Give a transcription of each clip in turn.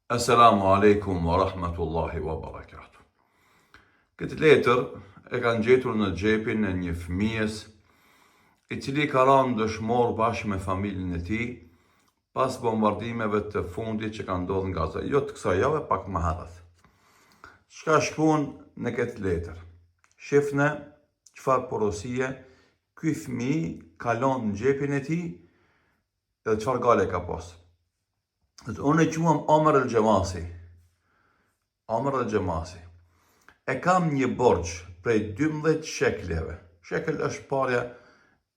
Assalamu alaikum wa rahmatullahi wa barakatuh. Këtë letër e kanë gjetur në xhepin e një fëmijës I cili ka rënë dëshmor bashkë me familjen e tij pas bombardimeve të fundit që kanë ndodhur në Gaza, jo të kësaj jave, pak më herët. Çka shkruan në këtë letër? Shifne çfarë porosie ky fëmijë ka lënë në xhepin e tij dhe çfarë gale ka pas. Unë e quam Omar el-Gjemasi. Omar el-Gjemasi. E kam një borx prej 12 shekleve. Shekel është parja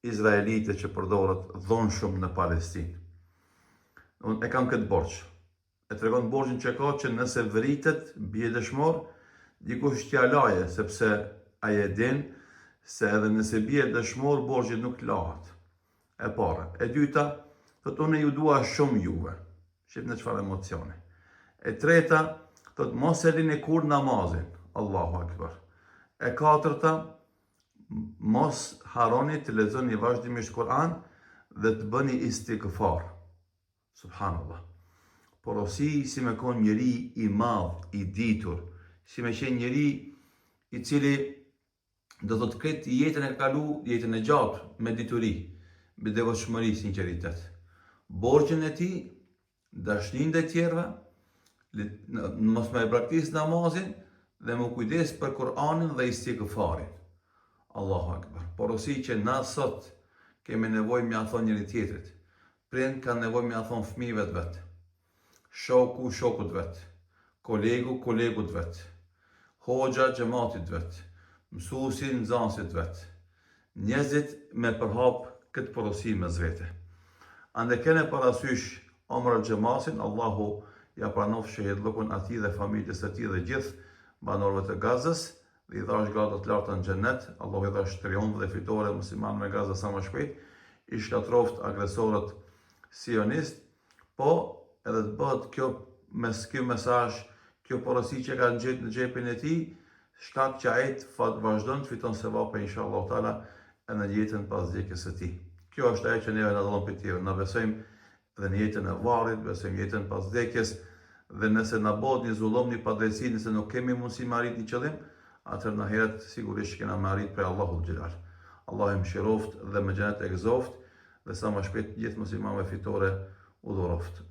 izraelite që përdoret dhunshëm në Palestinë. Unë e kam këtë borx. E tregon borxhin që ka që nëse vritet bie dëshmor, dikush t'ia laje, sepse ai e din se edhe nëse bie dëshmor, borxhi nuk lahet. E para. E dyta, thotë unë ju dua shumë juve. Shqip në çfarë emocione. E treta, thotë mos e lini kur namazin. Allahu Akbar. E katërta, mos harroni të lexoni vazhdimisht Kur'an dhe të bëni istighfar. Subhanallah. Porosi si me kon njeri I madh, I ditur, si me qenë njeri I cili do të ketë jetën e kalu, jetën e gjatë me dituri, me devotshmëri, sinqeritet. Borxhin e tij, dashnin dhe tjerve, mos me praktis namazin dhe më kujdes për Kur'anin dhe istighfarin. Allahu Akbar. Porosi që na sot kemi nevojë me ia thonë njëri tjetrit. Prind kanë nevojë me ia thonë fëmijëve të vet. Shoku shokut vet. Kolegu kolegut vet. Hoxha xhamatit vet. Mësuesi nxënësit vet. Njerëzit me përhap këtë porosi mes vete. Ande kene parasysh Omar el-Gjemasin, Allahu ja pranoft shahidllukun atij dhe familjes së tij dhe gjithë banorëve të Gazës, dhe I dhash grada të larta në xhenet. Allahu I dhash triumf dhe fitore muslimanëve në Gazë sa më shpejt. I shkatroft agresorët sionist, po edhe të bëhet kjo ky mesazh, kjo porosi që ka gjetë në xhepin e tij, shkak që ai vazhdon të fiton sevape inshallah taala në jetën pas vdekjes së tij. Kjo është ajo që neve na dhon për tjerë. Na besojmë dhe në jetën e varrit, besojmë jetën pas vdekjes, dhe nëse na bëhet një zullom, një padrejti, nëse nuk kemi mundësi me arrit një qëllim, atëherë në heret sigurisht kena me arrit prej Allahut xhelal. Allah I mëshiroft dhe me xhenet e gëzoft dhe sa më shpejt gjithë muslimanëve fitore udhëroft.